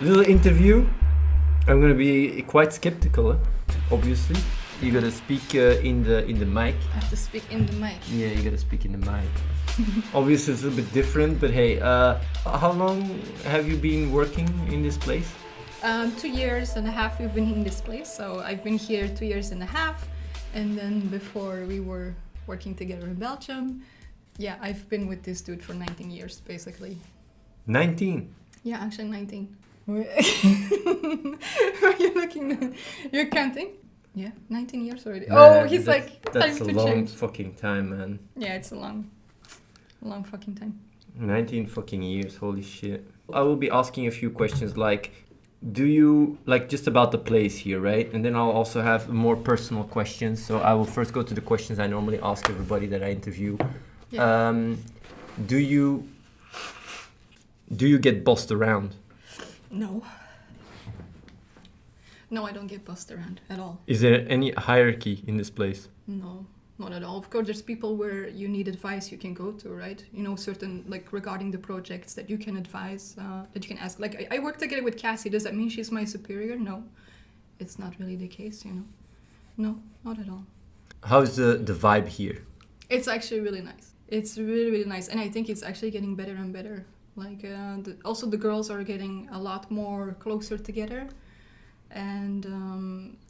Little interview. I'm gonna be quite skeptical, obviously. You gotta speak in the mic. I have to speak in the mic. Yeah, you gotta speak in the mic. Obviously, it's a little bit different, but hey, how long have you been working in this place? 2 years and a half we've been in this place. So I've been here 2 years and a half, and then before we were working together in Belgium. Yeah, I've been with this dude for 19 years, basically. 19. Yeah, actually 19. Are you looking? You're counting? Yeah, 19 years already. Man, He's like, that's time a to long change. fucking time, man. Yeah, it's a long fucking time. 19 fucking years, holy shit. I will be asking a few questions like, do you, like just about the place here, right? And then I'll also have more personal questions. So I will first go to the questions I normally ask everybody that I interview. Yeah. Do you get bossed around? No. No, I don't get bossed around at all. Is there any hierarchy in this place? No, not at all. Of course, there's people where you need advice you can go to, right? You know, certain, like, regarding the projects that you can advise, that you can ask. Like, I work together with Cassie. Does that mean she's my superior? No. It's not really the case, you know. No, not at all. How's the vibe here? It's actually really nice. It's really, really nice. And I think it's actually getting better and better. Like, also the girls are getting a lot more closer together. And,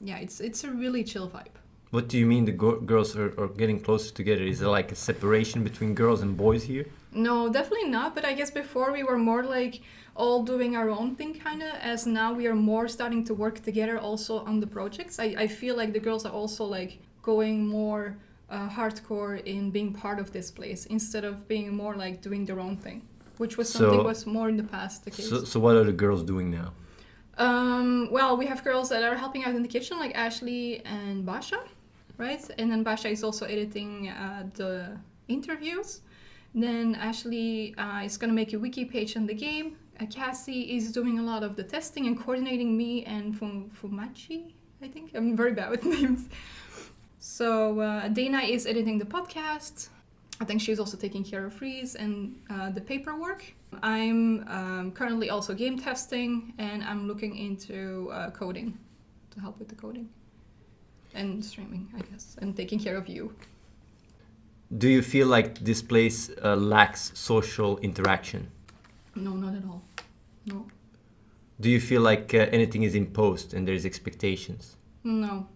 yeah, it's a really chill vibe. What do you mean the girls are getting closer together? Is there like a separation between girls and boys here? No, definitely not. But I guess before we were more like all doing our own thing, kind of, as now we are more starting to work together also on the projects. I feel like the girls are also like going more hardcore in being part of this place instead of being more like doing their own thing, which was something was more in the past the case. So what are the girls doing now? Well, we have girls that are helping out in the kitchen, like Ashley and Basha, right? And then Basha is also editing the interviews. Then Ashley is going to make a wiki page on the game. Cassie is doing a lot of the testing and coordinating me and Fumachi, I think. I'm very bad with names. So Dana is editing the podcast. I think she's also taking care of Freeze and the paperwork. I'm currently also game testing, and I'm looking into coding to help with the coding and streaming, I guess, and taking care of you. Do you feel like this place lacks social interaction? No, not at all. No. Do you feel like anything is imposed and there's expectations? No,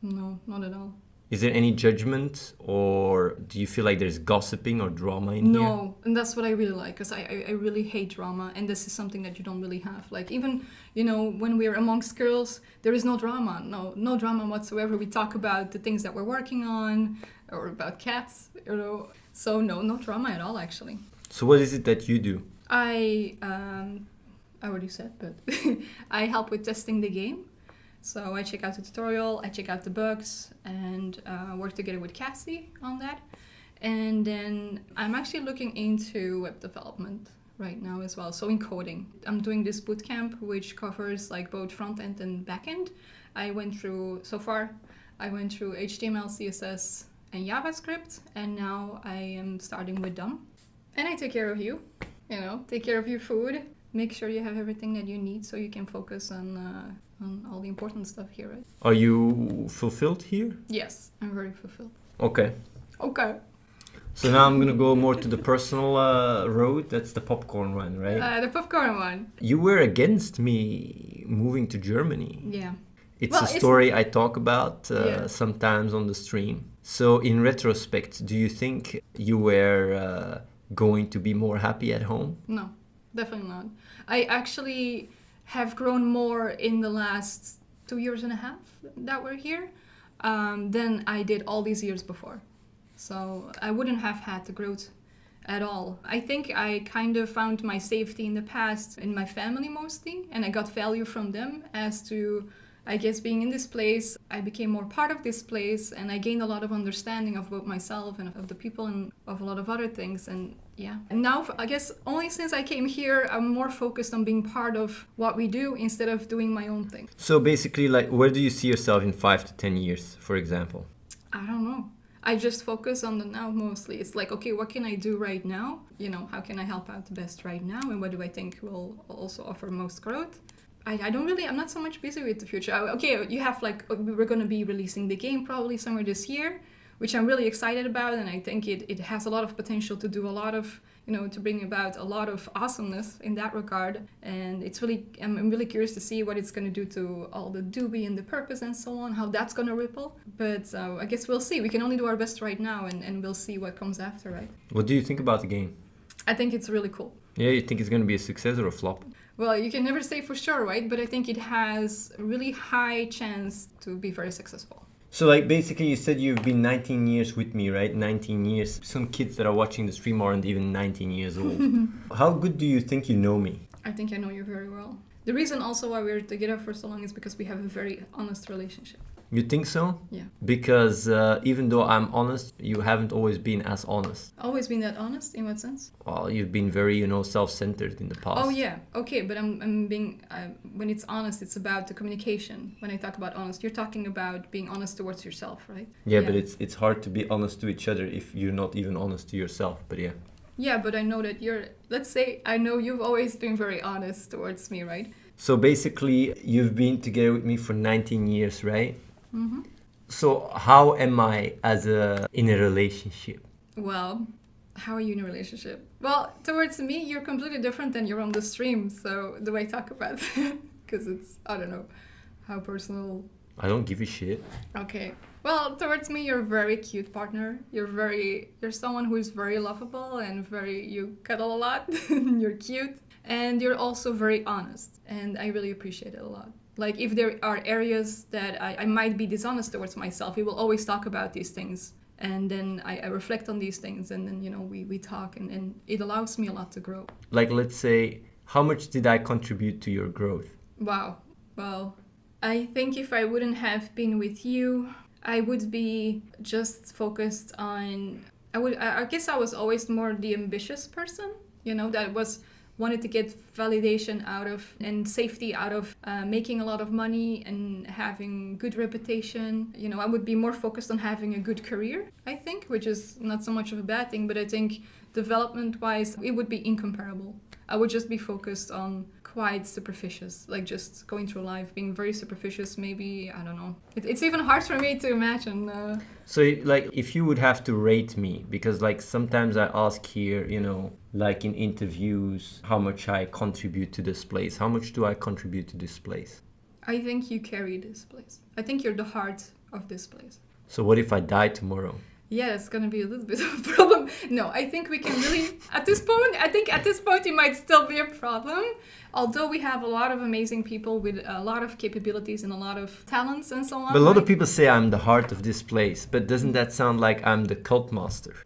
not at all. Is there any judgment, or do you feel like there's gossiping or drama in here? No, and that's what I really like, because I really hate drama, and this is something that you don't really have. Like, even, you know, when we're amongst girls, there is no drama. No drama whatsoever. We talk about the things that we're working on, or about cats, you know. So no drama at all, actually. So what is it that you do? I already said, but I help with testing the game. So I check out the tutorial, I check out the bugs, and work together with Cassie on that. And then I'm actually looking into web development right now as well, so in coding. I'm doing this bootcamp, which covers like both front end and back end. I went through HTML, CSS, and JavaScript, and now I am starting with them. And I take care of you, you know, take care of your food, make sure you have everything that you need so you can focus on all the important stuff here, right? Are you fulfilled here? Yes, I'm very fulfilled. Okay. So now I'm gonna go more to the personal road. That's the popcorn one, right? The popcorn one. You were against me moving to Germany. Yeah. It's a story I talk about sometimes on the stream. So in retrospect, do you think you were going to be more happy at home? No, definitely not. I actually have grown more in the last 2 years and a half that we're here than I did all these years before. So I wouldn't have had the growth at all. I think I kind of found my safety in the past in my family mostly, and I got value from them as to, I guess, being in this place. I became more part of this place, and I gained a lot of understanding of both myself and of the people and of a lot of other things. And yeah, and now I guess only since I came here, I'm more focused on being part of what we do instead of doing my own thing. So basically, like, where do you see yourself in 5 to 10 years, for example? I don't know. I just focus on the now mostly. It's like, okay, what can I do right now? You know, how can I help out the best right now? And what do I think will also offer most growth? I'm not so much busy with the future. Okay, you have like, we're going to be releasing the game probably somewhere this year, which I'm really excited about. And I think it has a lot of potential to do a lot of, to bring about a lot of awesomeness in that regard. And I'm really curious to see what it's going to do to all the doobie and the purpose and so on, how that's going to ripple. But I guess we'll see. We can only do our best right now, and we'll see what comes after, right? What do you think about the game? I think it's really cool. Yeah, you think it's going to be a success or a flop? Well, you can never say for sure, right? But I think it has a really high chance to be very successful. So like basically you said you've been 19 years with me, right? 19 years. Some kids that are watching the stream aren't even 19 years old. How good do you think you know me? I think I know you very well. The reason also why we're together for so long is because we have a very honest relationship. You think so? Yeah. Because even though I'm honest, you haven't always been as honest. Always been that honest? In what sense? Well, you've been very, self-centered in the past. Oh yeah, okay, but I'm being, when it's honest, it's about the communication. When I talk about honest, you're talking about being honest towards yourself, right? Yeah, but it's hard to be honest to each other if you're not even honest to yourself, but yeah. Yeah, but I know that let's say, I know you've always been very honest towards me, right? So basically, you've been together with me for 19 years, right? Mm-hmm. So how am I in a relationship? Well, how are you in a relationship? Well, towards me, you're completely different than you're on the stream. So the way I talk about it, because it's, I don't know, how personal. I don't give a shit. Okay. Well, towards me, you're a very cute partner. You're someone who is very lovable and you cuddle a lot. You're cute. And you're also very honest. And I really appreciate it a lot. Like if there are areas that I might be dishonest towards myself, we will always talk about these things. And then I reflect on these things, and then, we talk, and it allows me a lot to grow. Like, let's say, how much did I contribute to your growth? Wow. Well, I think if I wouldn't have been with you, I would be just focused on, I guess I was always more the ambitious person, that wanted to get validation out of and safety out of making a lot of money and having good reputation. I would be more focused on having a good career, I think, which is not so much of a bad thing, but I think development-wise, it would be incomparable. I would just be focused on quite superficious, like just going through life, being very superficious, maybe, I don't know. It's even hard for me to imagine. So, like, if you would have to rate me, because, like, sometimes I ask here, like in interviews, how much I contribute to this place. How much do I contribute to this place? I think you carry this place. I think you're the heart of this place. So what if I die tomorrow? Yeah, it's going to be a little bit of a problem. No, I think we can really, at this point it might still be a problem. Although we have a lot of amazing people with a lot of capabilities and a lot of talents and so on. But a lot of people say I'm the heart of this place. But doesn't that sound like I'm the cult master?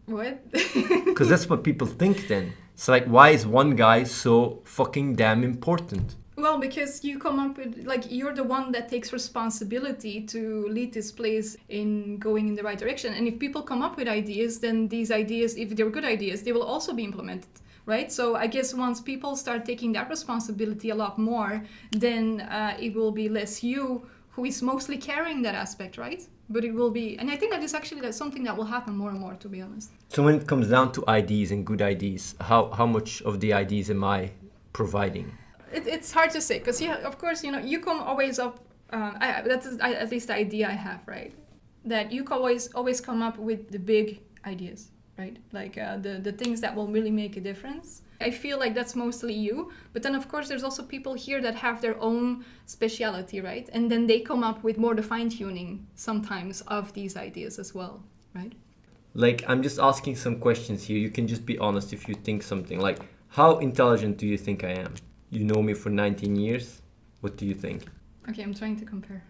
What? Because that's what people think then. It's like, why is one guy so fucking damn important? Well, because you come up with, like, you're the one that takes responsibility to lead this place in going in the right direction. And if people come up with ideas, then these ideas, if they're good ideas, they will also be implemented, right? So I guess once people start taking that responsibility a lot more, then it will be less you who is mostly carrying that aspect, right? But it will be, and I think that's something that will happen more and more, to be honest. So when it comes down to ideas and good ideas, how much of the ideas am I providing? It's hard to say, because of course, you come always up. That's at least the idea I have, right? That you always come up with the big ideas, right? Like the things that will really make a difference. I feel like that's mostly you, but then of course there's also people here that have their own speciality, right? And then they come up with more the fine-tuning sometimes of these ideas as well, right? Like, I'm just asking some questions here. You can just be honest if you think something. Like, how intelligent do you think I am? You know me for 19 years. What do you think? Okay, I'm trying to compare.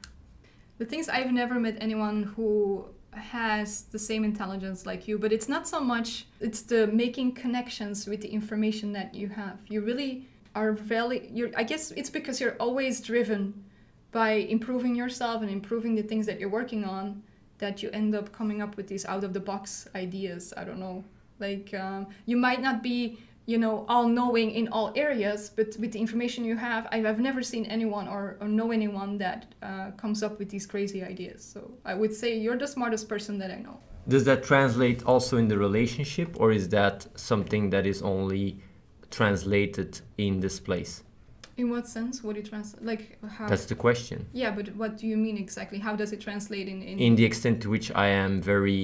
The thing is, I've never met anyone who has the same intelligence like you, but it's not so much, it's the making connections with the information that you have. You really are I guess it's because you're always driven by improving yourself and improving the things that you're working on, that you end up coming up with these out-of-the-box ideas. I don't know. Like, you might not be all-knowing in all areas, but with the information you have, I've never seen anyone or know anyone that comes up with these crazy ideas. So I would say you're the smartest person that I know. Does that translate also in the relationship, or is that something that is only translated in this place? In what sense? What do you translate? Like how? That's the question. Yeah, but what do you mean exactly? How does it translate In the extent to which I am very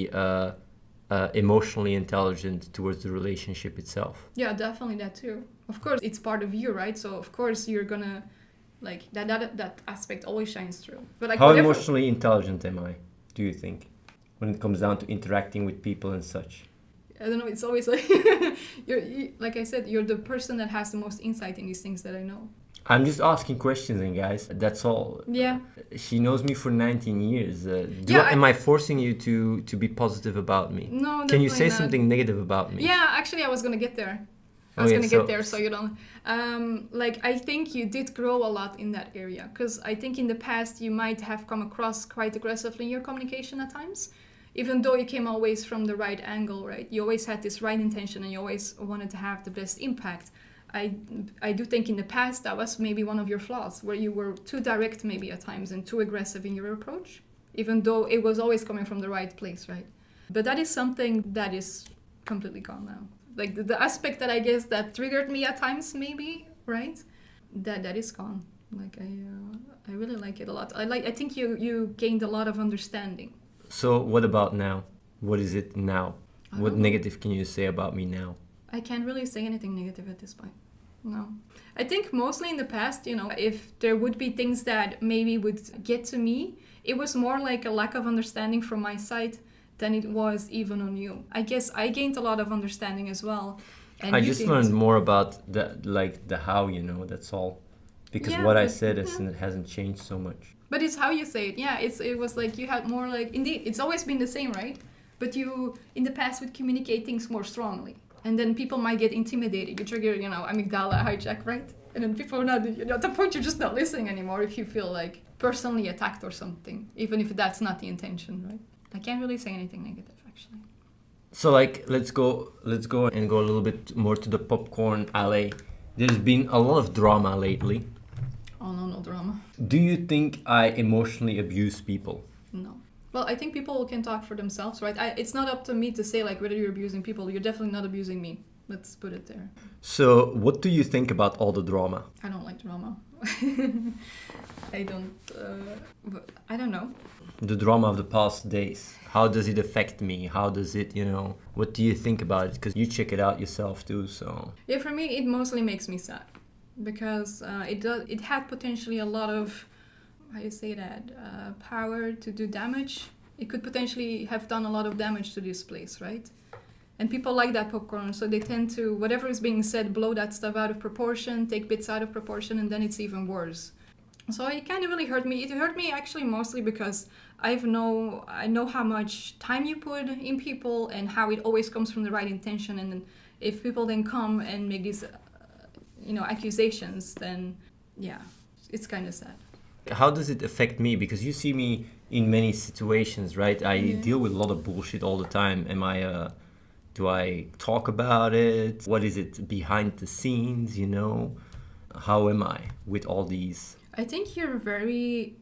emotionally intelligent towards the relationship itself. Yeah, definitely that too. Of course, it's part of you, right? So of course you're gonna like that aspect always shines through. But like How whatever, emotionally intelligent am I, do you think, when it comes down to interacting with people and such? I don't know. It's always like like I said, you're the person that has the most insight in these things that I know. I'm just asking questions, and guys, that's all. Yeah. She knows me for 19 years. Am I forcing you to be positive about me? No, Can you definitely say not. something negative about me? Yeah, actually, I was gonna get there. Get there, so you don't. Like, I think you did grow a lot in that area, because I think in the past you might have come across quite aggressively in your communication at times, even though you came always from the right angle, right? You always had this right intention, and you always wanted to have the best impact. I do think in the past that was maybe one of your flaws, where you were too direct maybe at times and too aggressive in your approach, even though it was always coming from the right place, right? But that is something that is completely gone now. Like the aspect that I guess that triggered me at times, maybe, right? That is gone. Like I really like it a lot. I think you gained a lot of understanding. So what about now? What is it now? What don't know. negative can you say about me now? I can't really say anything negative at this point. No. I think mostly in the past, if there would be things that maybe would get to me, it was more like a lack of understanding from my side than it was even on you. I guess I gained a lot of understanding as well. And I you just didn't. learned more about the how, that's all. Because Yeah, what I but- said yeah. hasn't changed so much. But it's how you say it. Yeah, it was like you had more like, indeed, it's always been the same, right? But you, in the past, would communicate things more strongly. And then people might get intimidated. You trigger, amygdala hijack, right? And then people are not, at the point you're just not listening anymore if you feel like personally attacked or something, even if that's not the intention, right? I can't really say anything negative, actually. So let's go and go a little bit more to the popcorn alley. There's been a lot of drama lately. Oh, no drama. Do you think I emotionally abuse people? No. Well, I think people can talk for themselves, right? It's not up to me to say like whether you're abusing people. You're definitely not abusing me. Let's put it there. So what do you think about all the drama? I don't like drama. I don't know. The drama of the past days. How does it affect me? How does it, what do you think about it? Because you check it out yourself too, so. Yeah, for me, it mostly makes me sad because it had potentially a lot of, how do you say that, power to do damage. It could potentially have done a lot of damage to this place, right? And people like that popcorn, so they tend to, whatever is being said, blow that stuff out of proportion, take bits out of proportion, and then it's even worse. So it kind of really hurt me. It hurt me actually mostly because I know how much time you put in people and how it always comes from the right intention. And then if people then come and make these, accusations, then yeah, it's kind of sad. How does it affect me? Because you see me in many situations, right? I deal with a lot of bullshit all the time. Do I talk about it? What is it behind the scenes, How am I with all these? I think you're a very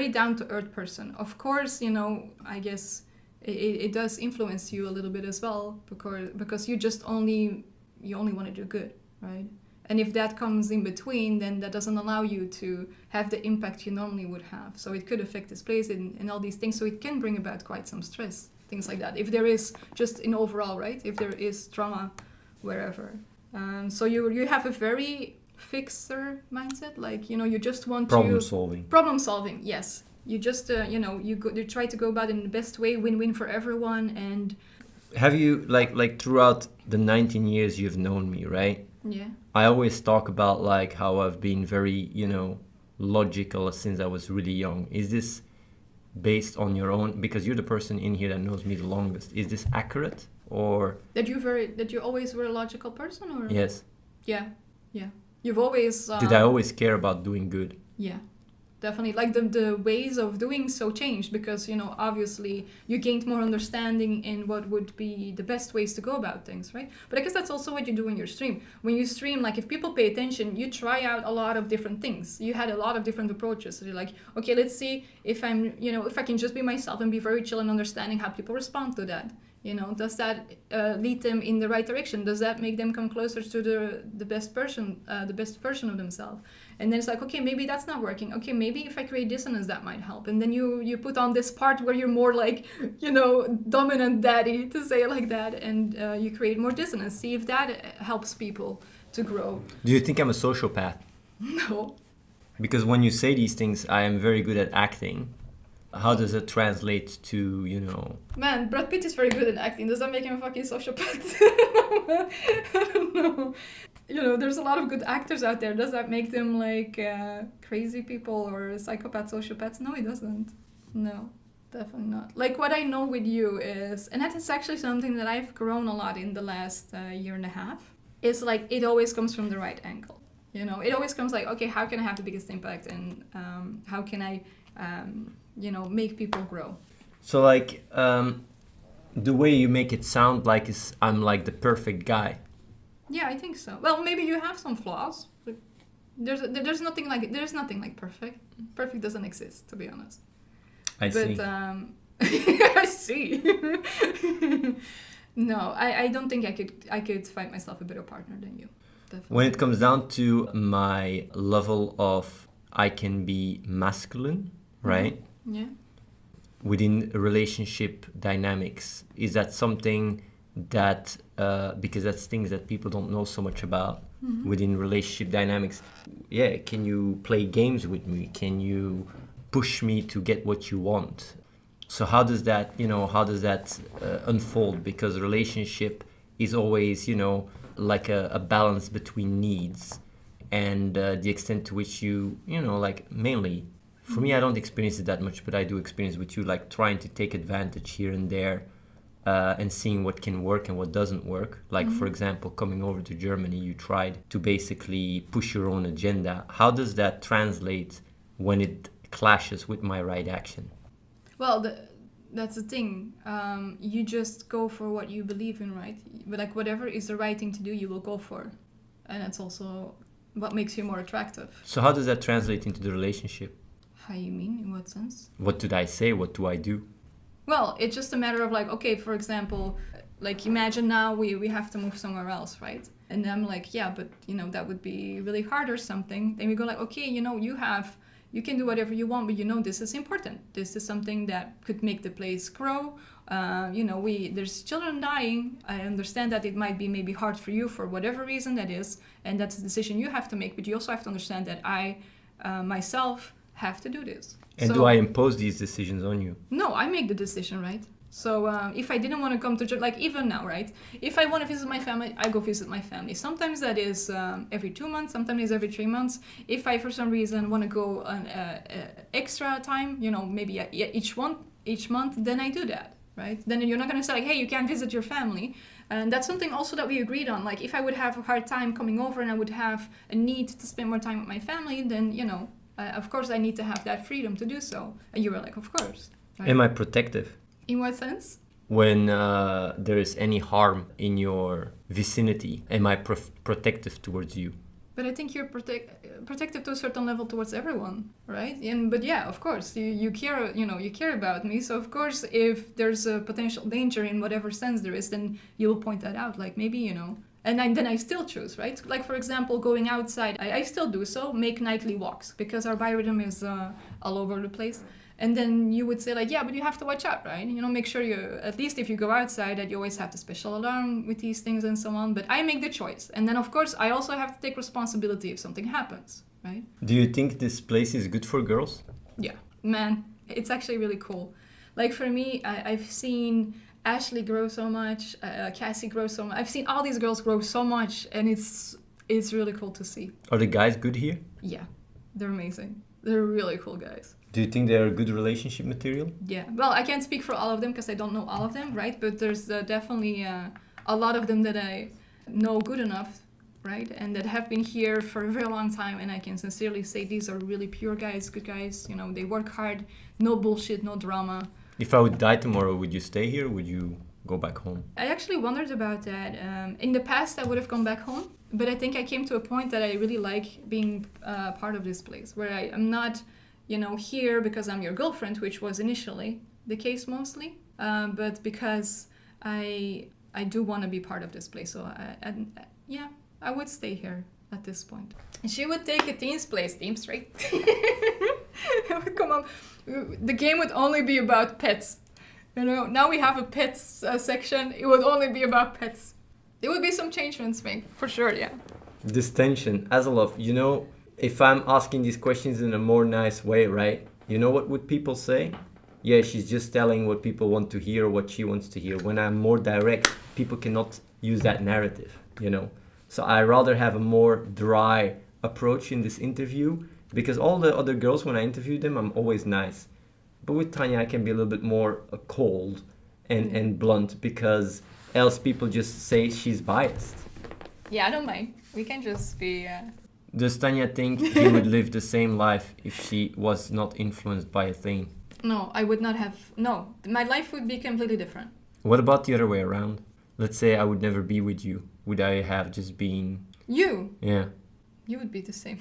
down to earth person. Of course, I guess it does influence you a little bit as well because you only want to do good, right? And if that comes in between, then that doesn't allow you to have the impact you normally would have. So it could affect this place and all these things. So it can bring about quite some stress, things like that. If there is just in overall, right? If there is trauma wherever. So you have a very fixer mindset, like, you just want Problem solving, yes. You just, you try to go about it in the best way, win-win for everyone. And have you, like throughout the 19 years you've known me, right? yeah. I always talk about like how I've been very, logical since I was really young. Is this based on your own, because you're the person in here that knows me the longest, is this accurate or? That you always were a logical person, or? Yes. Yeah. You've always... Did I always care about doing good? Yeah, definitely. Like the ways of doing so changed because, obviously you gained more understanding in what would be the best ways to go about things, right? But I guess that's also what you do in your stream. When you stream, like if people pay attention, you try out a lot of different things. You had a lot of different approaches. So you're like, okay, let's see if if I can just be myself and be very chill and understanding how people respond to that. You know, does that lead them in the right direction? Does that make them come closer to the best version of themselves? And then it's like, okay, maybe that's not working. Okay, maybe if I create dissonance, that might help. And then you put on this part where you're more like, you know, dominant daddy, to say it like that, and you create more dissonance. See if that helps people to grow. Do you think I'm a sociopath? No. Because when you say these things, I am very good at acting. How does it translate to, you know... Man, Brad Pitt is very good at acting. Does that make him a fucking sociopath? I don't know. You know, there's a lot of good actors out there. Does that make them like crazy people or psychopaths, sociopaths? No, it doesn't. No, definitely not. Like what I know with you is, and that is actually something that I've grown a lot in the last year and a half, is like it always comes from the right angle. You know, it always comes like, okay, how can I have the biggest impact, and how can I... you know, make people grow. So like, the way you make it sound like is I'm like the perfect guy. Yeah, I think so. Well, maybe you have some flaws, but there's nothing like perfect. Perfect doesn't exist, to be honest. I see. I see. No, I don't think I could find myself a better partner than you. Definitely. When it comes down to my level of I can be masculine, right? Yeah. Within relationship dynamics, is that something that because that's things that people don't know so much about within relationship dynamics? Yeah, can you play games with me? Can you push me to get what you want? So how does that unfold? Because relationship is always, you know, like a balance between needs and the extent to which you know, like mainly. For me, I don't experience it that much, but I do experience with you, like trying to take advantage here and there and seeing what can work and what doesn't work. Like, for example, coming over to Germany, you tried to basically push your own agenda. How does that translate when it clashes with my right action? Well, that's the thing. You just go for what you believe in, right? But like whatever is the right thing to do, you will go for. And that's also what makes you more attractive. So how does that translate into the relationship? How you mean? In what sense? What did I say? What do I do? Well, it's just a matter of like, okay, for example, like imagine now we have to move somewhere else, right? And I'm like, yeah, but you know, that would be really hard or something. Then we go like, okay, you know, you can do whatever you want, but you know, this is important. This is something that could make the place grow. You know, there's children dying. I understand that it might be maybe hard for you for whatever reason that is, and that's a decision you have to make, but you also have to understand that I, myself, have to do this. And so, do I impose these decisions on you? No, I make the decision, right? So if I didn't want to come to Germany, like even now, right? If I want to visit my family, I go visit my family. Sometimes that is every 2 months, sometimes every 3 months. If I, for some reason, want to go an extra time, you know, maybe each month, then I do that, right? Then you're not going to say like, hey, you can't visit your family. And that's something also that we agreed on. Like if I would have a hard time coming over and I would have a need to spend more time with my family, then, you know, of course, I need to have that freedom to do so. And you were like, of course. Right? Am I protective? In what sense? When there is any harm in your vicinity, am I protective towards you? But I think you're protective to a certain level towards everyone, right? But yeah, of course, you care. You know, you care about me. So of course, if there's a potential danger in whatever sense there is, then you will point that out. Like maybe, you know. And then I still choose, right? Like, for example, going outside, I still do so, make nightly walks, because our biorhythm is all over the place. And then you would say, like, yeah, but you have to watch out, right? You know, make sure you, at least if you go outside, that you always have the special alarm with these things and so on. But I make the choice. And then, of course, I also have to take responsibility if something happens, right? Do you think this place is good for girls? Yeah, man, it's actually really cool. Like, for me, I've seen Ashley grow so much, Cassie grow so much. I've seen all these girls grow so much, and it's really cool to see. Are the guys good here? Yeah, they're amazing. They're really cool guys. Do you think they're good relationship material? Yeah, well, I can't speak for all of them because I don't know all of them, right? But there's definitely a lot of them that I know good enough, right? And that have been here for a very long time, and I can sincerely say these are really pure guys, good guys. You know, they work hard, no bullshit, no drama. If I would die tomorrow, would you stay here or would you go back home? I actually wondered about that. In the past, I would have gone back home, but I think I came to a point that I really like being part of this place, where I am not, you know, here because I'm your girlfriend, which was initially the case mostly, but because I do want to be part of this place. So yeah, I would stay here at this point. And she would take Athene's place, team straight. Come on, the game would only be about pets. You know, now we have a pets section. It would only be about pets. There would be some changements made, for sure, yeah. This tension, Azalov, you know, if I'm asking these questions in a more nice way, right? You know what would people say? Yeah, she's just telling what people want to hear, what she wants to hear. When I'm more direct, people cannot use that narrative, you know? So I rather have a more dry approach in this interview, because all the other girls, when I interview them, I'm always nice. But with Tania, I can be a little bit more cold and blunt, because else people just say she's biased. Yeah, I don't mind. We can just be... Does Tania think he would live the same life if she was not influenced by Athene? No, I would not have... No, my life would be completely different. What about the other way around? Let's say I would never be with you. Would I have just been... You? Yeah. You would be the same.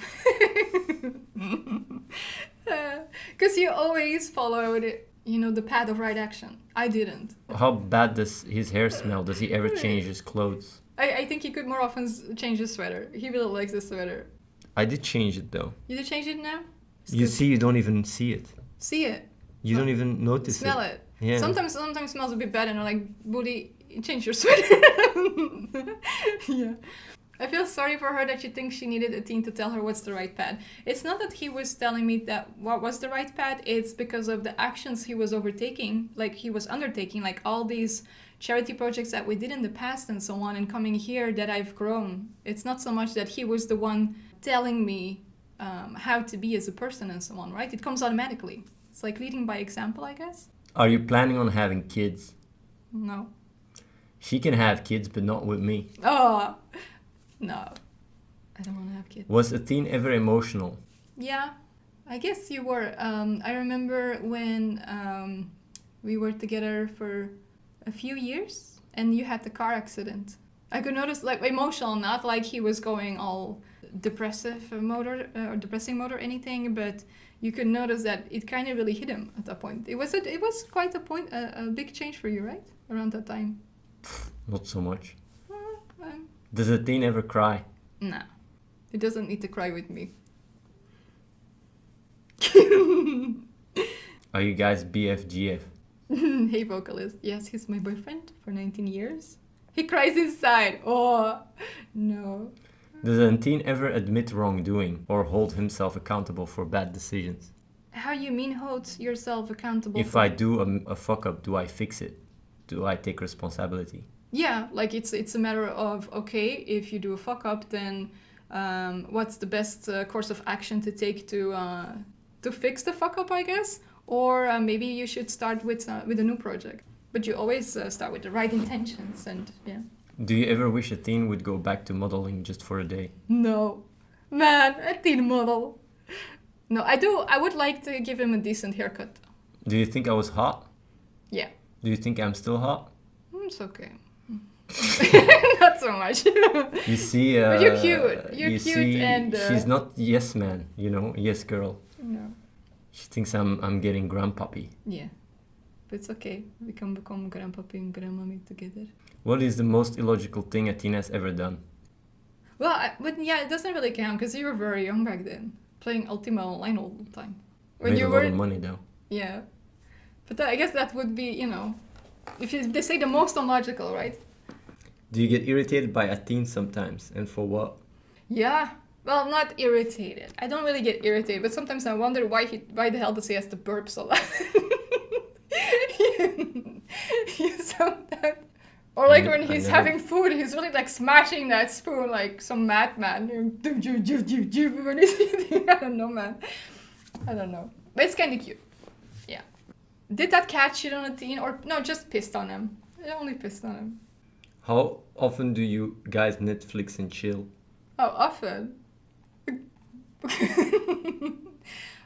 Because you always followed, you know, the path of right action. I didn't. How bad does his hair smell? Does he ever change his clothes? I think he could more often change his sweater. He really likes the sweater. I did change it though. You did change it now? You see, you don't even see it. See it. You don't even notice Smell it. Yeah. Sometimes smells a bit bad and I'm like, Booty, change your sweater. Yeah. I feel sorry for her that she thinks she needed Athene to tell her what's the right path. It's not that he was telling me that what was the right path, it's because of the actions he was undertaking, like all these charity projects that we did in the past and so on, and coming here that I've grown. It's not so much that he was the one telling me how to be as a person and so on, right? It comes automatically. It's like leading by example, I guess. Are you planning on having kids? No. She can have kids, but not with me. Oh, no. I don't want to have kids. Was Athene ever emotional? Yeah, I guess you were. I remember when we were together for a few years and you had the car accident. I could notice, like, emotional, not like he was going all depressing mode or anything, but you could notice that it kind of really hit him at that point. It was quite a big change for you, right? Around that time. Not so much. Does Athene ever cry? No. He doesn't need to cry with me. Are you guys BFGF? Hey, vocalist. Yes, he's my boyfriend for 19 years. He cries inside. Oh, no. Does Athene ever admit wrongdoing or hold himself accountable for bad decisions? How you mean hold yourself accountable? If I do a fuck up, do I fix it? Do I take responsibility? Yeah, like it's a matter of, okay, if you do a fuck up, then what's the best course of action to take to fix the fuck up, I guess? Or maybe you should start with a new project. But you always start with the right intentions, and yeah. Do you ever wish Athene would go back to modeling just for a day? No. Man, Athene model. No, I do. I would like to give him a decent haircut. Do you think I was hot? Yeah. Do you think I'm still hot? It's okay. Not so much. You see, but you're cute. You're cute, see, and she's not yes man, you know, yes girl. No. She thinks I'm getting grandpappy. Yeah, but it's okay. We can become grandpappy and grandmommy together. What is the most illogical thing Athene has ever done? Well, but yeah, it doesn't really count because you were very young back then, playing Ultima Online all the time. Made a lot of money though. Yeah, but I guess that would be, you know, they say the most illogical, right? Do you get irritated by Athene sometimes, and for what? Yeah. Well, not irritated. I don't really get irritated, but sometimes I wonder why the hell does he has to burp so loud? Sometimes, or like when he's having food, he's really like smashing that spoon like some madman. When he's eating, I don't know, man. I don't know, but it's kind of cute. Yeah. Did that cat shit on Athene, or no? Just pissed on him. It only pissed on him. How often do you guys Netflix and chill? How often?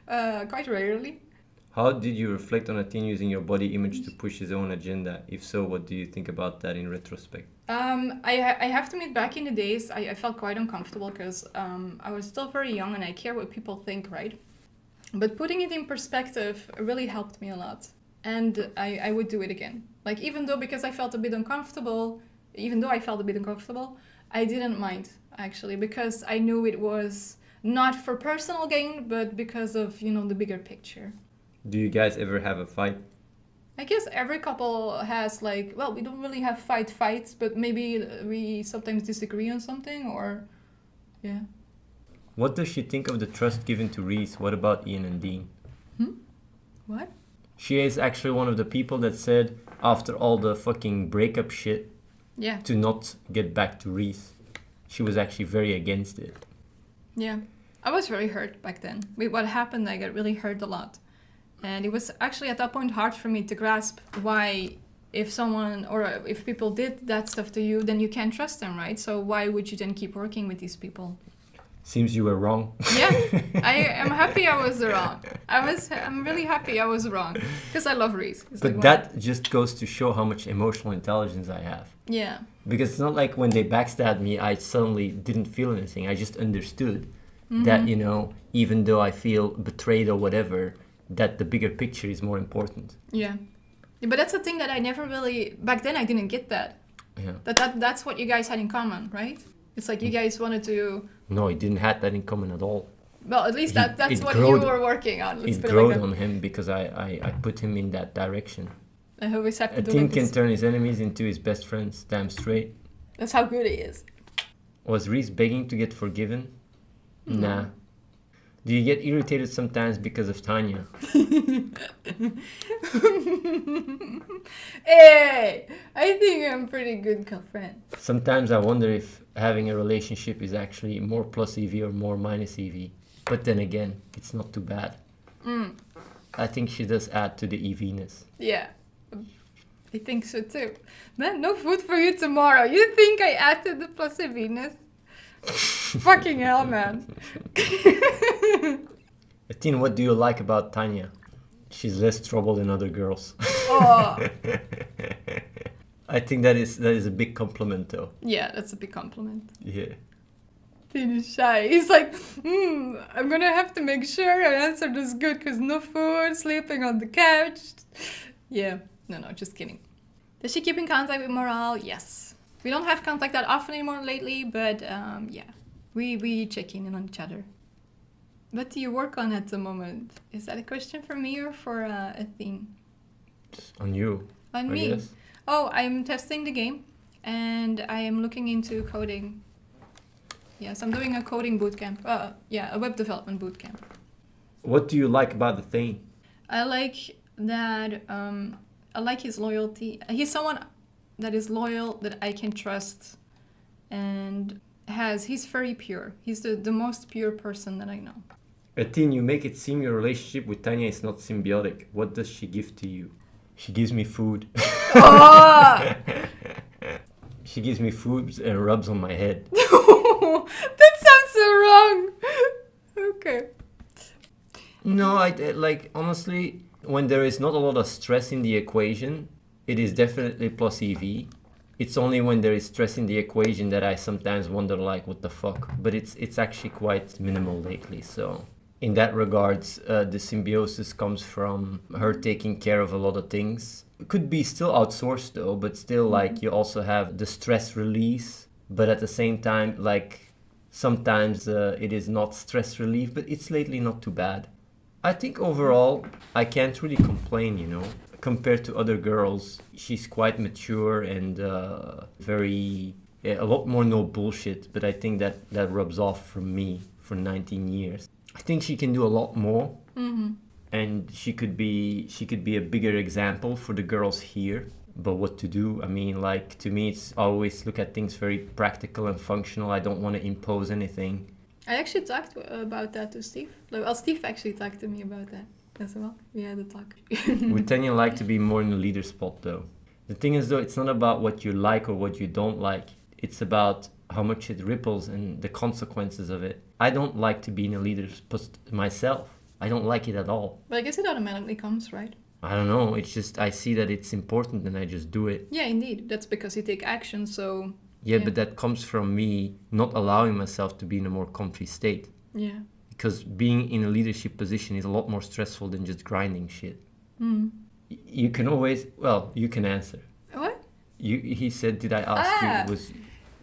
Quite rarely. How did you reflect on Athene using your body image to push his own agenda? If so, what do you think about that in retrospect? I have to admit, back in the days, I felt quite uncomfortable because I was still very young and I care what people think, right? But putting it in perspective really helped me a lot. and I would do it again. Like, even though because I felt a bit uncomfortable, I didn't mind, actually, because I knew it was not for personal gain, but because of, you know, the bigger picture. Do you guys ever have a fight? I guess every couple has, like, well, we don't really have fights, but maybe we sometimes disagree on something, or, yeah. What does she think of the trust given to Reese? What about Ian and Dean? What? She is actually one of the people that said, after all the fucking breakup shit, Yeah. to not get back to Reese. She was actually very against it. Yeah. I was very hurt back then. With what happened, I got really hurt a lot. And it was actually at that point hard for me to grasp why, if someone or if people did that stuff to you, then you can't trust them, right? So why would you then keep working with these people? Seems you were wrong. Yeah, I am happy I was wrong. I'm really happy I was wrong, because I love Reese. It's But like, that just goes to show how much emotional intelligence I have. yeah, Because it's not like when they backstabbed me, I suddenly didn't feel anything. I just understood that, you know, even though I feel betrayed or whatever, that the bigger picture is more important. yeah. But that's the thing that I never really, back then I didn't get that. Yeah. That's what you guys had in common, right? It's like you guys wanted to, No, he didn't have that in common at all. well, at least that's it what growed- you were working on. Let's It put it growed like that. on him because I put him in that direction. I always have to A do teen like can this. turn his enemies into his best friends, damn straight. That's how good he is. Was Reese begging to get forgiven? Nah. Do you get irritated sometimes because of Tanya? Hey, I think I'm pretty good girlfriend. Sometimes I wonder if having a relationship is actually more plus EV or more minus EV. But then again, it's not too bad. I think she does add to the EV-ness. Yeah, I think so too. Man, no food for you tomorrow. You think I added the plus Venus? Fucking hell, man. Athene, what do you like about Tanya? She's less trouble than other girls. Oh, I think that is a big compliment though. yeah, that's a big compliment. Yeah. Dean is shy. He's like, I'm gonna have to make sure I answer this good because no food, sleeping on the couch. Yeah, no, just kidding. Does she keep in contact with Morale? Yes. We don't have contact that often anymore lately, but yeah, we check in on each other. What do you work on at the moment? Is that a question for me or for Athene? On you. On I me. guess. Oh, I'm testing the game, and I am looking into coding. Yes, I'm doing a coding bootcamp. Yeah, a web development bootcamp. What do you like about Athene? I like that. I like his loyalty. He's someone that is loyal, that I can trust, and he's very pure. He's the most pure person that I know. Athene, you make it seem your relationship with Tanya is not symbiotic. What does she give to you? She gives me food. Oh! She gives me food and rubs on my head. That sounds so wrong. Okay. No, I like honestly, when there is not a lot of stress in the equation, it is definitely plus EV. It's only when there is stress in the equation that I sometimes wonder like what the fuck. But it's actually quite minimal lately. So in that regards, the symbiosis comes from her taking care of a lot of things. It could be still outsourced though, but still like you also have the stress release. But at the same time, like sometimes it is not stress relief, but it's lately not too bad. I think overall, I can't really complain, you know. Compared to other girls, she's quite mature and a lot more no bullshit. But I think that rubs off from me for 19 years. I think she can do a lot more, and she could be a bigger example for the girls here. But what to do? I mean, like to me, it's always look at things very practical and functional. I don't want to impose anything. I actually talked about that to Steve. Well, Steve actually talked to me about that as well. We had a talk. Would Tanya like to be more in the leader spot though? The thing is though, it's not about what you like or what you don't like. It's about how much it ripples and the consequences of it. I don't like to be in a leader spot myself. I don't like it at all. But I guess it automatically comes, right? I don't know. It's just I see that it's important and I just do it. Yeah, indeed. That's because you take action, so... Yeah, but that comes from me not allowing myself to be in a more comfy state. Yeah. Because being in a leadership position is a lot more stressful than just grinding shit. You can always, well, you can answer. What? He said, did I ask you? Was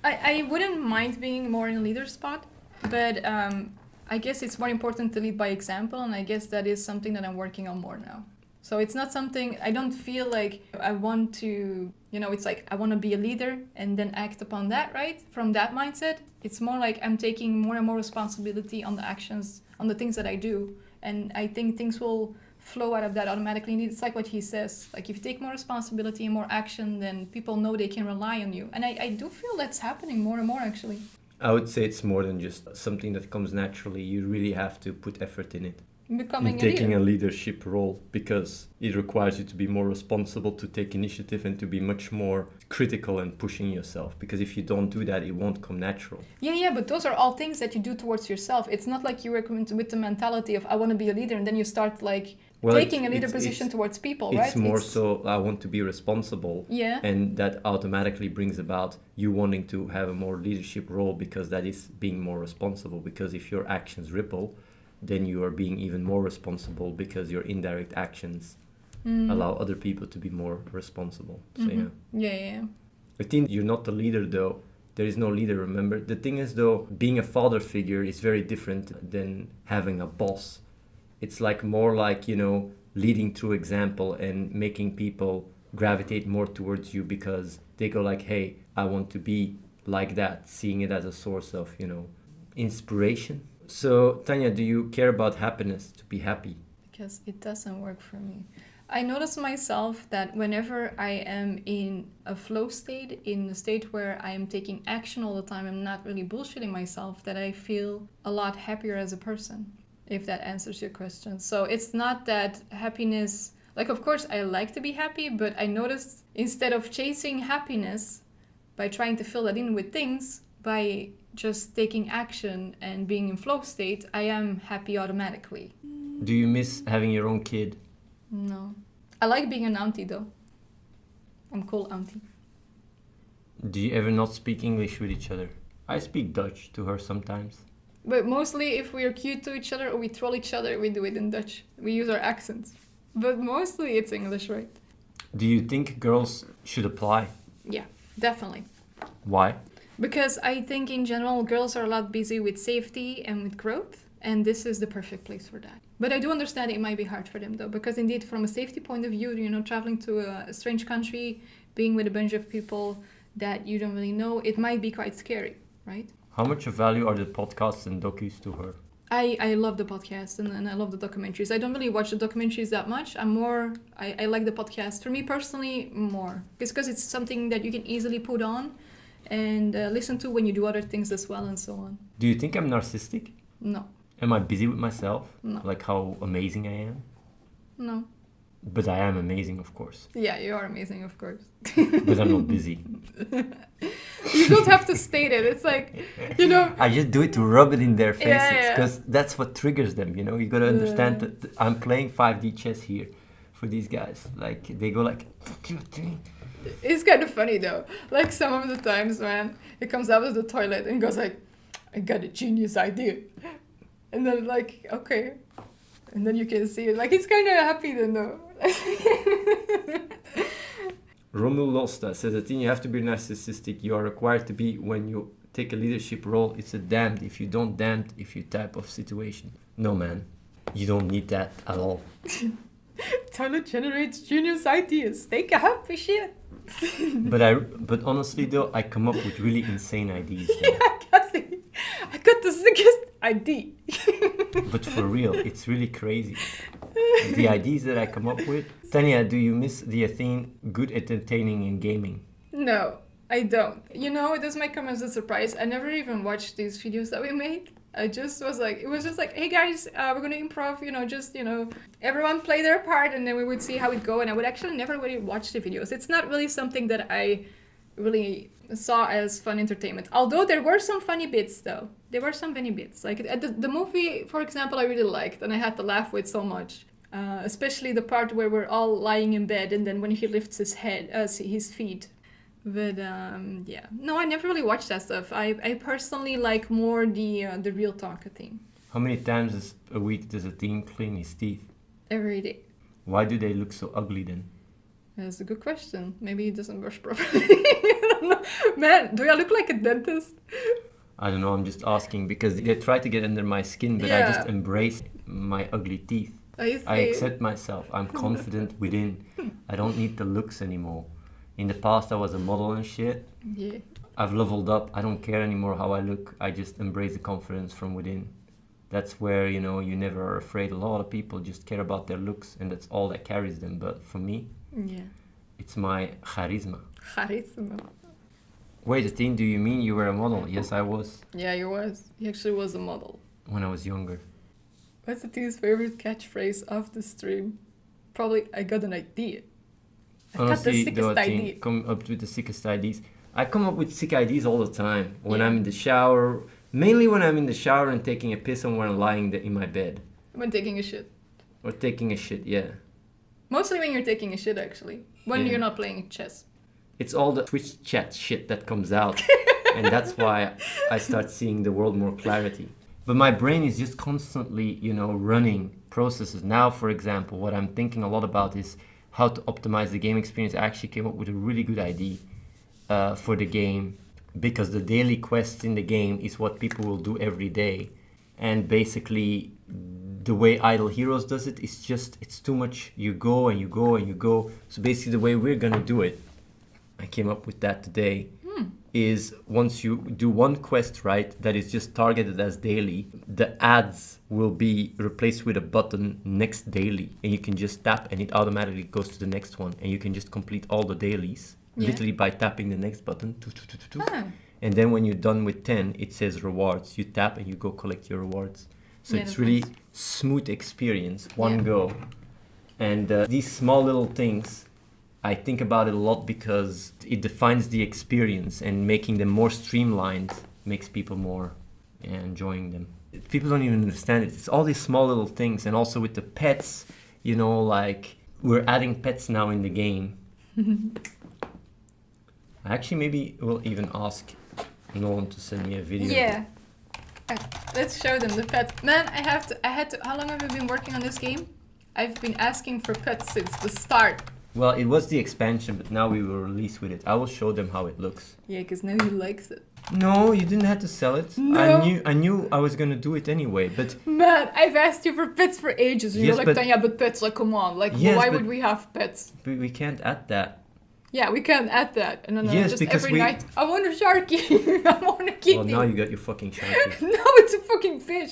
I wouldn't mind being more in a leader spot, but I guess it's more important to lead by example, and I guess that is something that I'm working on more now. So it's not something, I don't feel like I want to, it's like I want to be a leader and then act upon that, right? From that mindset, it's more like I'm taking more and more responsibility on the actions, on the things that I do. And I think things will flow out of that automatically. And it's like what he says, like if you take more responsibility and more action, then people know they can rely on you. And I do feel that's happening more and more, actually. I would say it's more than just something that comes naturally. You really have to put effort in it. Becoming in a taking leader. a leadership role, because it requires you to be more responsible, to take initiative, and to be much more critical and pushing yourself. Because if you don't do that, it won't come natural. Yeah, but those are all things that you do towards yourself. It's not like you were with the mentality of I want to be a leader, and then you start like taking a leader position towards people, right? It's more so I want to be responsible. Yeah. And that automatically brings about you wanting to have a more leadership role, because that is being more responsible. Because if your actions ripple, then you are being even more responsible, because your indirect actions allow other people to be more responsible. So Yeah. I think you're not the leader though. There is no leader, remember? The thing is though, being a father figure is very different than having a boss. It's like more like, leading through example and making people gravitate more towards you, because they go like, hey, I want to be like that, seeing it as a source of, inspiration. So, Tania, do you care about happiness, to be happy? Because it doesn't work for me. I notice myself that whenever I am in a flow state, in a state where I am taking action all the time, I'm not really bullshitting myself, that I feel a lot happier as a person, if that answers your question. So it's not that happiness, like of course I like to be happy, but I noticed instead of chasing happiness by trying to fill that in with things, by just taking action and being in flow state, I am happy automatically. Do you miss having your own kid? No. I like being an auntie though. I'm cool auntie. Do you ever not speak English with each other? I speak Dutch to her sometimes. But mostly if we are cute to each other or we troll each other, we do it in Dutch. We use our accents. But mostly it's English, right? Do you think girls should apply? Yeah, definitely. Why? Because I think in general girls are a lot busy with safety and with growth, and this is the perfect place for that. But I do understand it might be hard for them though, because indeed from a safety point of view, traveling to a strange country, being with a bunch of people that you don't really know, it might be quite scary, right? How much of value are the podcasts and docus to her? I love the podcast and I love the documentaries. I don't really watch the documentaries that much. I like the podcast. For me personally, more. It's because it's something that you can easily put on and listen to when you do other things as well and so on. Do you think I'm narcissistic? No. Am I busy with myself? No. Like how amazing I am? No. But I am amazing, of course. Yeah, you are amazing, of course. But I'm not busy. You don't have to state it. It's like, I just do it to rub it in their faces, Yeah. because that's what triggers them, You got to understand that I'm playing 5D chess here for these guys. Like, they go like... It's kind of funny though. Like some of the times, man, he comes out of the toilet and goes like, I got a genius idea. And then like, okay. And then you can see it. Like, he's kind of happy then though. Romul Losta says that you have to be narcissistic. You are required to be when you take a leadership role. It's a damned if you don't, damned if you type of situation. No, man. You don't need that at all. Toilet generates genius ideas. Take a happy shit. But honestly though, I come up with really insane ideas. Yeah, I got the sickest idea. But for real, it's really crazy. The ideas that I come up with. Tania, do you miss the Athene good entertaining in gaming? No, I don't. It does might come as a surprise. I never even watched these videos that we made. I just was like, it was just like, hey guys, we're gonna improv, everyone play their part and then we would see how it go. And I would actually never really watch the videos. It's not really something that I really saw as fun entertainment. Although there were some funny bits though. There were some funny bits. Like the movie, for example, I really liked and I had to laugh with so much. Especially the part where we're all lying in bed and then when he lifts his head, his feet. But yeah, no, I never really watched that stuff. I personally like more the real talk thing. How many times a week does Athene clean his teeth? Every day. Why do they look so ugly then? That's a good question. Maybe he doesn't brush properly. I don't know. Man, do I look like a dentist? I don't know, I'm just asking because they try to get under my skin, but I Yeah. just embrace my ugly teeth. I see. I accept myself. I'm confident within. I don't need the looks anymore. In the past, I was a model and shit. Yeah. I've leveled up. I don't care anymore how I look. I just embrace the confidence from within. That's where, you know, you never are afraid. A lot of people just care about their looks and that's all that carries them. But for me, Yeah. it's my charisma. Charisma. Wait, Athene, do you mean you were a model? Yes, I was Yeah, he was. He actually was a model. when I was younger. What's Athene's favorite catchphrase of the stream? Probably, I got an idea. I got the Honestly, sickest though, Athene, idea. come up with the sickest ideas. I come up with sick ideas all the time. When Yeah. I'm in the shower, mainly when I'm in the shower and taking a piss and when I'm lying in my bed. When taking a shit. Or taking a shit, yeah. Mostly when you're taking a shit, actually. When Yeah. you're not playing chess. It's all the Twitch chat shit that comes out. And that's why I start seeing the world more clarity. But my brain is just constantly, you know, running processes. Now, for example, what I'm thinking a lot about is how to optimize the game experience. I actually came up with a really good idea for the game because the daily quest in the game is what people will do every day. And basically, the way Idle Heroes does it is just, it's too much. You go and you go and you go. So basically, the way we're going to do it, I came up with that today, is once you do one quest, right, that is just targeted as daily, the ads will be replaced with a button next daily. And you can just tap and it automatically goes to the next one. And you can just complete all the dailies, Yeah. literally by tapping the next button. Ah. And then when you're done with 10, it says rewards. You tap and you go collect your rewards. So Yeah, it's that's really nice. smooth experience, one Yeah. go. And these small little things, I think about it a lot because it defines the experience and making them more streamlined makes people more enjoying them. People don't even understand it. It's all these small little things. And also with the pets, you know, like we're adding pets now in the game. I actually maybe will even ask Nolan to send me a video. Yeah. Let's show them the pet. Man, I had to, how long have you been working on this game? I've been asking for pets since the start. Well, it was the expansion, but now we will release with it. I will show them how it looks. Yeah, because now he likes it. No, you didn't have to sell it. No. I knew I was gonna do it anyway, but Man, I've asked you for pets for ages. And Yes, you're like, but- Tanya, but pets, like, come on. Like, Yes, why but- would we have pets? we can't add that. Yeah, we can add that. And then Yes, just because every we- night, I want a sharky. I want a kitty. Well, now you got your fucking sharky. No, it's a fucking fish.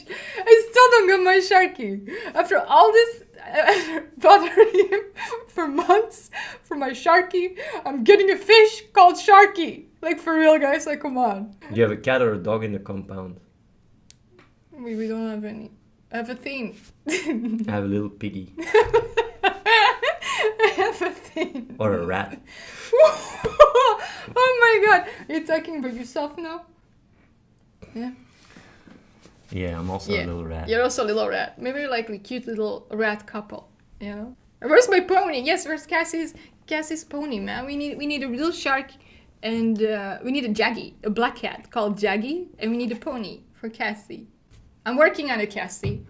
I still don't get my sharky. After all this bothering him for months for my sharky, I'm getting a fish called Sharky. Like, for real, guys. Like, come on. Do you have a cat or a dog in the compound? We don't have any. I have a theme. I have a little piggy I have a theme. or a rat. Oh my god. Are you talking about yourself now? Yeah. Yeah, I'm also a little rat. You're also a little rat. Maybe you're like a cute little rat couple, you know? Where's my pony? Yes, where's Cassie's pony, man? We need a real shark and we need a Jaggy, a black cat called Jaggy, and we need a pony for Cassie. I'm working on it, Cassie.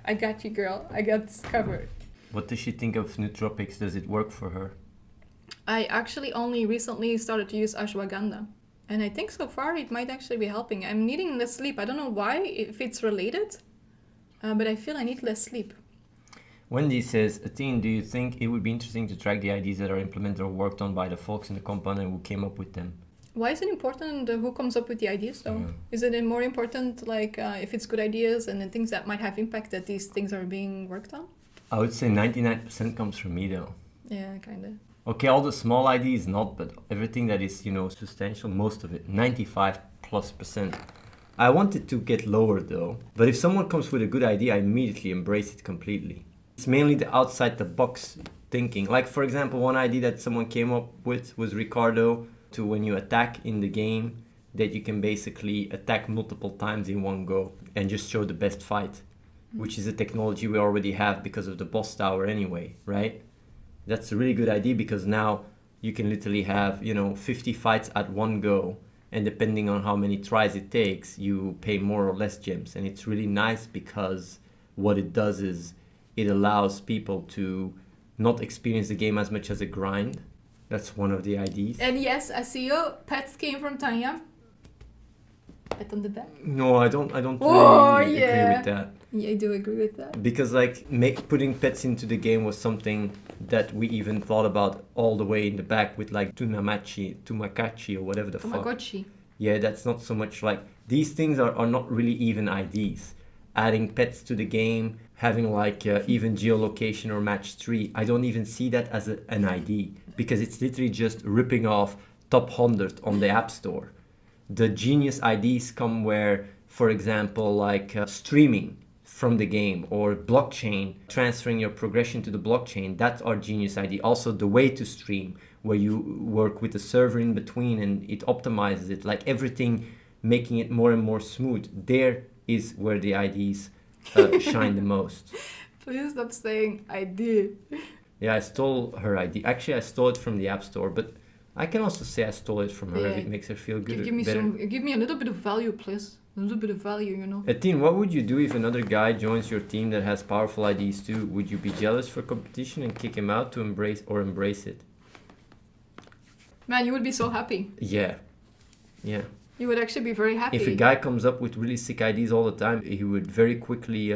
I got you, girl. I got this covered. What does she think of nootropics? Does it work for her? I actually only recently started to use ashwagandha. And I think so far it might actually be helping. I'm needing less sleep. I don't know why, if it's related, but I feel I need less sleep. Wendy says, Athene, do you think it would be interesting to track the ideas that are implemented or worked on by the folks in the compound and who came up with them? Why is it important who comes up with the ideas though? Yeah. Is it more important like if it's good ideas and then things that might have impact that these things are being worked on? I would say 99% comes from me though. Yeah, kind of. Okay, all the small ideas not, but everything that is, you know, substantial, most of it, 95+%. I want it to get lower though, but if someone comes with a good idea, I immediately embrace it completely. It's mainly the outside the box thinking. Like for example, one idea that someone came up with was Ricardo, to when you attack in the game, that you can basically attack multiple times in one go and just show the best fight, which is a technology we already have because of the boss tower anyway, right? That's a really good idea because now you can literally have, you know, 50 fights at one go, and depending on how many tries it takes, you pay more or less gems. And it's really nice because what it does is it allows people to not experience the game as much as a grind. That's one of the IDs. And yes, I see you. Pets came from Tania. Pat on the back. No, I don't Oh, really agree yeah. with that. Yeah, I do agree with that. Because like putting pets into the game was something that we even thought about all the way in the back with like Tumakachi or whatever the fuck. Tamagotchi. Yeah, that's not so much like these things are not really even IDs. Adding pets to the game, having like even geolocation or match 3, I don't even see that as an ID because it's literally just ripping off top 100 on the App Store. The genius IDs come where, for example, like streaming from the game or blockchain, transferring your progression to the blockchain, that's our genius ID. Also the way to stream, where you work with the server in between and it optimizes it, like everything, making it more and more smooth. There is where the IDs shine the most. Please stop saying I did. Yeah, I stole her ID. Actually, I stole it from the App Store, but I can also say I stole it from her if Yeah. it makes her feel good. Give me better. give me a little bit of value, please. A little bit of value, you know. Athene, what would you do if another guy joins your team that has powerful IDs too? Would you be jealous for competition and kick him out to embrace it? Man, you would be so happy. Yeah. Yeah. You would actually be very happy. If a guy comes up with really sick IDs all the time, he would very quickly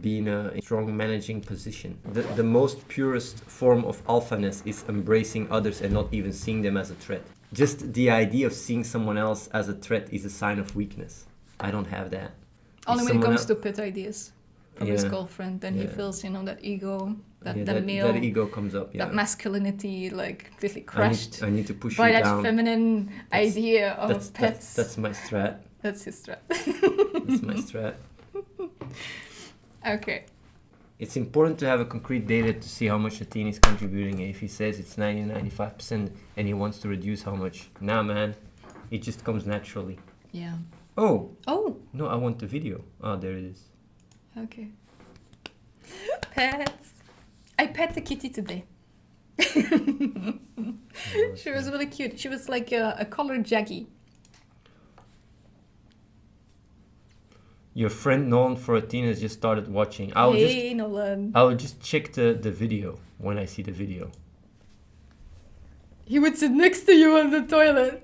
be in a strong managing position. The most purest form of alphaness is embracing others and not even seeing them as a threat. Just the idea of seeing someone else as a threat is a sign of weakness. I don't have that. Only If when it someone comes to pet ideas from his Yeah. girlfriend, then he Yeah. feels, you know, that ego, that that male, that ego comes up. Yeah. that masculinity, like completely crushed I need to push by you that down. feminine That's- idea of pets. That's my strat. That's his strat. That's my strat. Okay. It's important to have a concrete data to see how much Athene is contributing. If he says it's 90-95% and he wants to reduce how much, nah man, it just comes naturally. Yeah. Oh, Oh, no, I want the video. Oh, there it is. okay. Pets. I pet the kitty today. She was really cute. She was like a colored Jackie. Your friend Nolan for Athene has just started watching. Hey, Nolan. I will just check the video when I see the video. He would sit next to you on the toilet.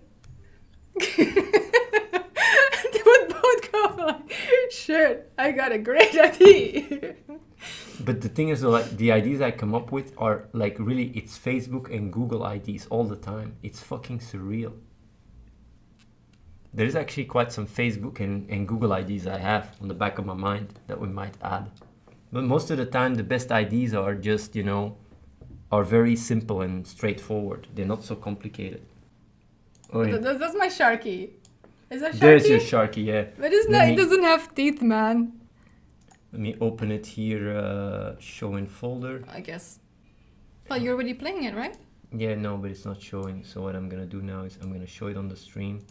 They would both go like, shit, I got a great idea. But the thing is, though, like the IDs I come up with are like really, it's Facebook and Google IDs all the time. It's fucking surreal. There's actually quite some Facebook and Google IDs I have on the back of my mind that we might add. But most of the time, the best IDs are just, you know, are very simple and straightforward. They're not so complicated. Oh, yeah. That's my Sharky. Is that Sharky? There's your Sharky, yeah. But it's Let not, me- it doesn't have teeth, man. Let me open it here, show in folder. I guess. Well, you're already playing it, right? Yeah, no, but it's not showing. So what I'm gonna do now is I'm gonna show it on the stream.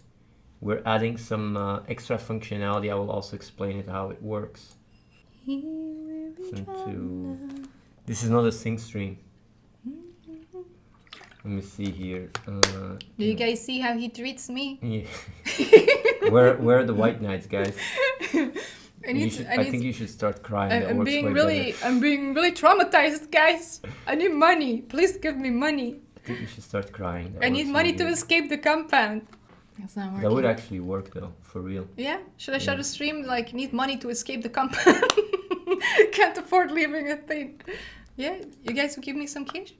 We're adding some extra functionality. I will also explain it how it works. This is not a sync stream. Let me see here. Do you guys see how he treats me? Yeah. where are the white knights, guys? I think you should start crying. That I'm works being way really, better. I'm being really traumatized, guys. I need money. Please give me money. I think you should start crying. That I need works money really to good. escape the compound. That's not working. That would actually work though, for real. Yeah? Should I Yeah. shut the stream? Like, need money to escape the compound. Can't afford leaving a thing. Yeah? You guys will give me some cash?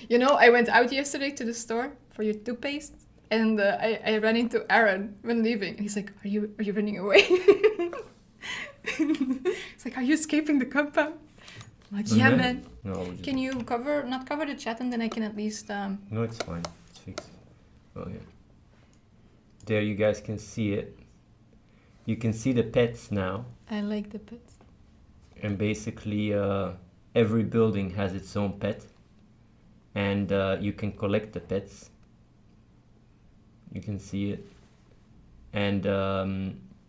You know, I went out yesterday to the store for your toothpaste. And I ran into Aaron when leaving. And he's like, are you running away? He's like, are you escaping the compound? I'm like, yeah, Mhm. man. No, I would just- Can you not cover the chat and then I can at least... No, it's fine. It's fixed. Oh yeah. There, you guys can see it. You can see the pets now, I like the pets. and basically every building has its own pet, and you can collect the pets. You can see it, and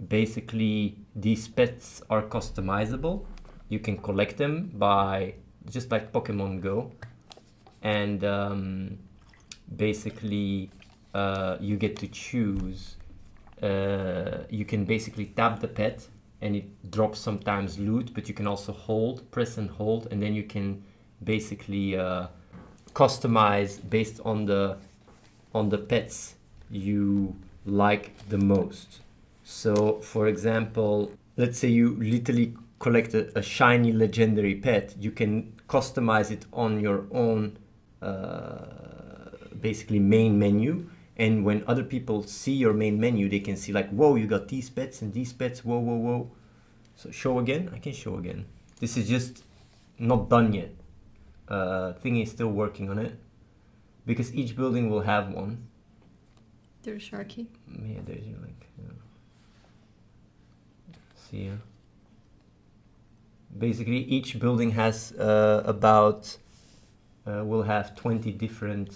basically these pets are customizable. You can collect them by just like Pokemon Go, and basically you get to choose. You can basically tap the pet and it drops sometimes loot, but you can also press and hold, and then you can basically customize based on the pets you like the most. So for example, let's say you literally collect a shiny legendary pet, you can customize it on your own basically main menu, and when other people see your main menu, they can see like, whoa, you got these pets and these pets, whoa, whoa, whoa. So show again, I can show again. This is just not done yet. Thingy is still working on it, because each building will have one. There's Sharky. Yeah, there's your link. Yeah. See ya. Basically, each building has will have 20 different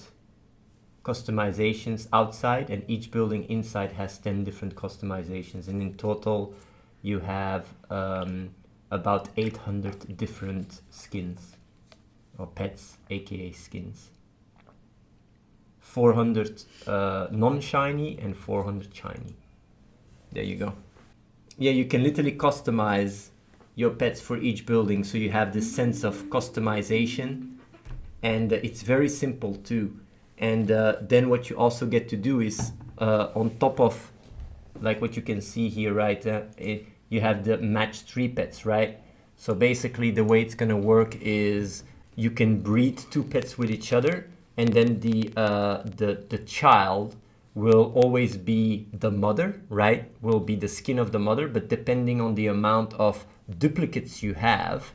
customizations outside, and each building inside has 10 different customizations, and in total you have about 800 different skins or pets, aka skins. 400 non-shiny and 400 shiny. There you go. Yeah, you can literally customize your pets for each building, so you have this sense of customization, and it's very simple too. And then what you also get to do is on top of like what you can see here, right? You have the match 3 pets, right? So basically the way it's gonna work is you can breed 2 pets with each other, and then the child will always be the mother, right? Will be the skin of the mother, but depending on the amount of duplicates you have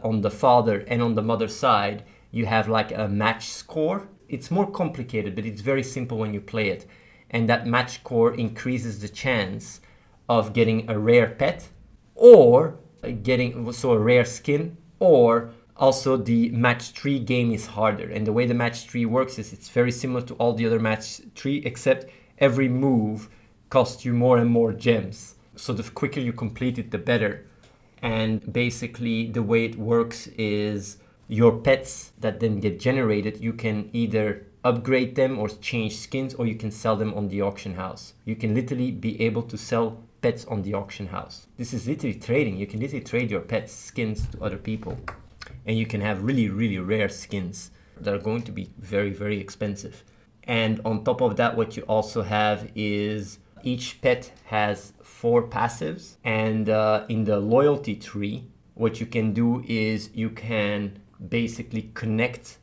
on the father and on the mother side, you have like a match score. It's more complicated, but it's very simple when you play it. And that match score increases the chance of getting a rare pet, or getting a rare skin, or also the match 3 game is harder. And the way the match 3 works is it's very similar to all the other match 3, except every move costs you more and more gems. So the quicker you complete it, the better. And basically the way it works is your pets that then get generated, you can either upgrade them or change skins, or you can sell them on the auction house. You can literally be able to sell pets on the auction house. This is literally trading. You can literally trade your pets skins to other people, and you can have really, really rare skins that are going to be very, very expensive. And on top of that, what you also have is each pet has 4 passives, and in the loyalty tree, what you can do is you can basically connect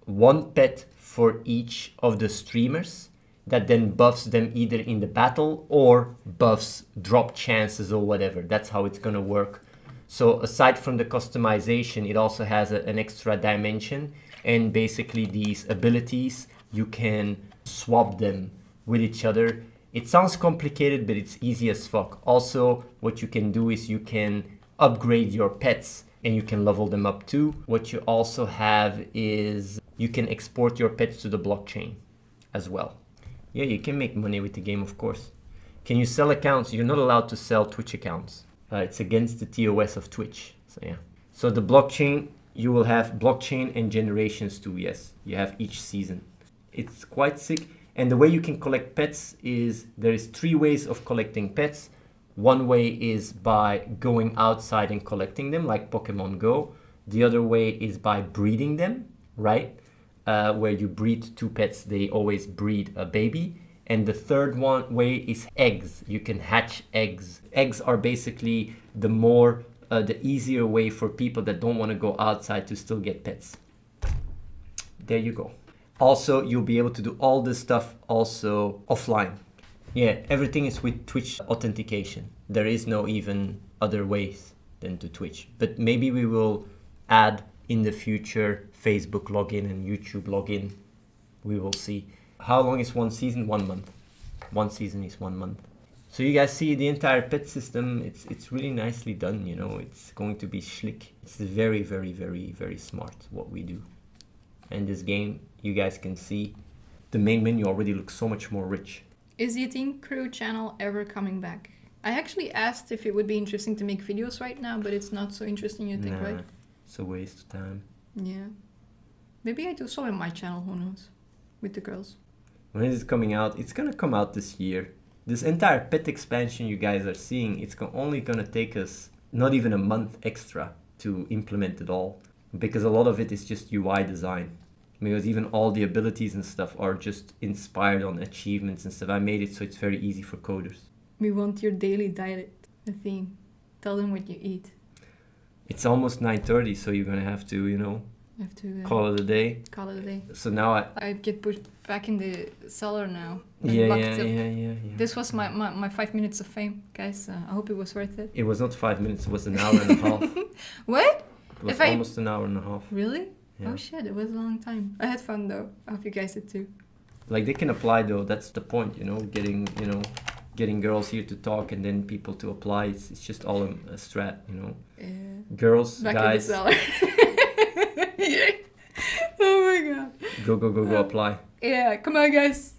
1 pet for each of the streamers that then buffs them either in the battle or buffs drop chances or whatever. That's how it's gonna work. So aside from the customization, it also has an extra dimension, and basically these abilities, you can swap them with each other. It sounds complicated, but it's easy as fuck. Also, what you can do is you can upgrade your pets and you can level them up too. What you also have is you can export your pets to the blockchain as well. Yeah, you can make money with the game, of course. Can you sell accounts? You're not allowed to sell Twitch accounts. It's against the TOS of Twitch. So yeah. So the blockchain, you will have blockchain and generations too. Yes, you have each season. It's quite sick. And the way you can collect pets is there is 3 ways of collecting pets. One way is by going outside and collecting them, like Pokemon Go. The other way is by breeding them, right? Where you breed 2 pets, they always breed a baby. And the third way is eggs. You can hatch eggs. Eggs are basically the easier way for people that don't want to go outside to still get pets. There you go. Also, you'll be able to do all this stuff also offline. Yeah, everything is with Twitch authentication. There is no even other ways than to Twitch. But maybe we will add in the future Facebook login and YouTube login. We will see. How long is one season? 1 month. One season is 1 month. So you guys see the entire pet system. It's really nicely done, you know. It's going to be slick. It's very, very, very, very smart what we do. And this game, you guys can see the main menu already looks so much more rich. Is the ATHENE crew channel ever coming back? I actually asked if it would be interesting to make videos right now, but it's not so interesting, you think, right? It's a waste of time. Yeah. Maybe I do so on my channel, who knows? With the girls. When is it coming out? It's gonna come out this year. This entire pet expansion you guys are seeing, it's only gonna take us not even a month extra to implement it all. because a lot of it is just UI design. Because even all the abilities and stuff are just inspired on achievements and stuff. I made it so it's very easy for coders. We want your daily diet, Athene. Tell them what you eat. It's almost 9:30, so you're gonna have to, You have to call it a day. call it a day. So now I get pushed back in the cellar now. yeah. This was my 5 minutes of fame, guys. I hope it was worth it. It was not 5 minutes, it was an hour and a half. What? It was If I- almost an hour and a half. Really? Yeah. Oh shit, it was a long time. I had fun though. I hope you guys did too. Like they can apply though, that's the point, getting girls here to talk and then people to apply. It's just all a strat, Girls, Back guys, in the cellar. Oh my god. go apply. Yeah, come on guys.